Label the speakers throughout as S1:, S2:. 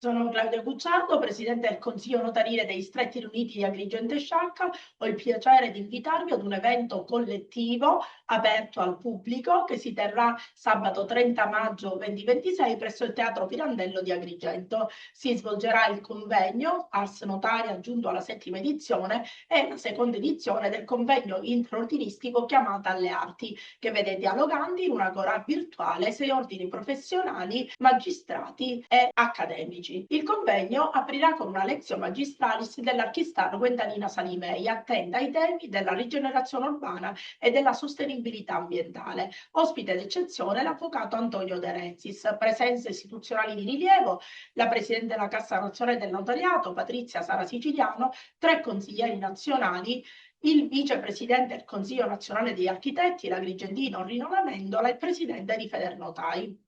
S1: Sono Claudia Cucciardo, Presidente del Consiglio Notarile dei Stretti Riuniti di Agrigento e Sciacca. Ho il piacere di invitarvi ad un evento collettivo aperto al pubblico che si terrà sabato 30 maggio 2026 presso il Teatro Pirandello di Agrigento. Si svolgerà il convegno Ars Notaria giunto alla 7ª edizione e la seconda edizione del convegno interordinistico Chiamata alle Arti, che vede dialoganti in una agora virtuale 6 ordini professionali, magistrati e accademici. Il convegno aprirà con una lezione magistralis dell'archistano Guendalina Salimei, attenta ai temi della rigenerazione urbana e della sostenibilità ambientale. Ospite d'eccezione l'avvocato Antonio De Renzis. Presenze istituzionali di rilievo: la Presidente della Cassa Nazionale del Notariato, Patrizia Sara Siciliano, 3 consiglieri nazionali, il vicepresidente del Consiglio Nazionale degli Architetti, l'agrigentino Rino Lamendola, e il presidente di Federnotai.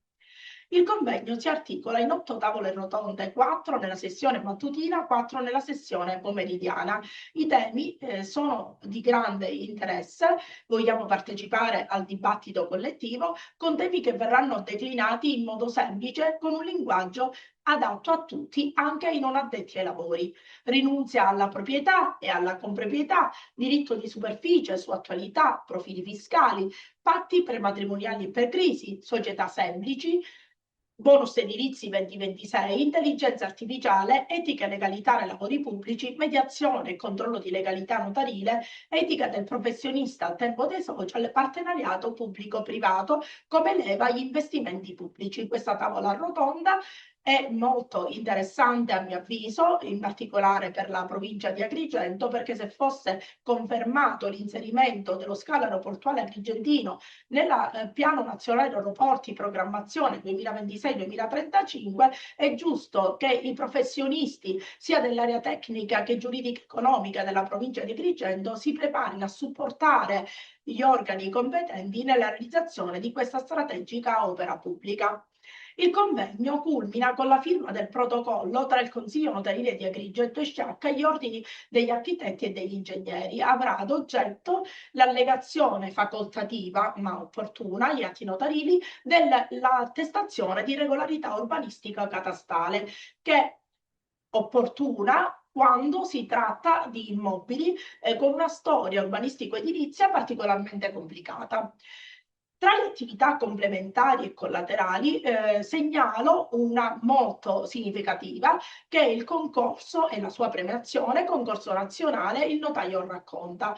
S1: Il convegno si articola in 8 tavole rotonde, 4 nella sessione mattutina, 4 nella sessione pomeridiana. I temi sono di grande interesse. Vogliamo partecipare al dibattito collettivo con temi che verranno declinati in modo semplice, con un linguaggio adatto a tutti, anche ai non addetti ai lavori. Rinunzia alla proprietà e alla comproprietà, diritto di superficie su attualità, profili fiscali, patti prematrimoniali e per crisi, società semplici, bonus edilizi 2026, intelligenza artificiale, etica e legalità nei lavori pubblici, mediazione e controllo di legalità notarile, etica del professionista al tempo dei social, partenariato pubblico-privato come leva agli investimenti pubblici. Questa tavola rotonda è molto interessante a mio avviso, in particolare per la provincia di Agrigento, perché se fosse confermato l'inserimento dello scalo aeroportuale agrigentino nel Piano Nazionale Aeroporti Programmazione 2026-2035, è giusto che i professionisti sia dell'area tecnica che giuridica economica della provincia di Agrigento si preparino a supportare gli organi competenti nella realizzazione di questa strategica opera pubblica. Il convegno culmina con la firma del protocollo tra il Consiglio Notarile di Agrigento e Sciacca e gli ordini degli architetti e degli ingegneri. Avrà ad oggetto l'allegazione facoltativa, ma opportuna, agli atti notarili dell'attestazione di regolarità urbanistica catastale, che è opportuna quando si tratta di immobili con una storia urbanistico-edilizia particolarmente complicata. Tra le attività complementari e collaterali segnalo una molto significativa, che è il concorso e la sua premiazione, concorso nazionale Il Notaio Racconta,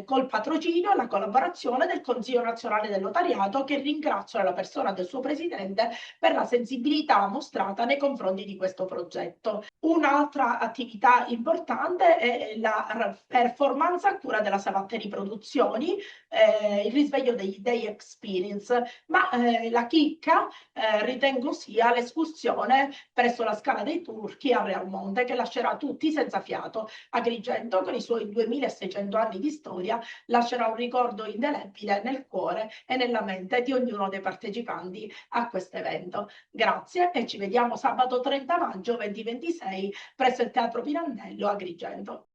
S1: col patrocinio e la collaborazione del Consiglio Nazionale del Notariato, che ringrazio nella persona del suo presidente per la sensibilità mostrata nei confronti di questo progetto. Un'altra attività importante è la performance a cura della Savatteri Produzioni, il risveglio degli Day Experience, ma la chicca ritengo sia l'escursione presso la Scala dei Turchi a Realmonte, che lascerà tutti senza fiato. Agrigento, con i suoi 2600 anni di storia, lascerà un ricordo indelebile nel cuore e nella mente di ognuno dei partecipanti a questo evento. Grazie e ci vediamo sabato 30 maggio 2026 presso il Teatro Pirandello a Agrigento.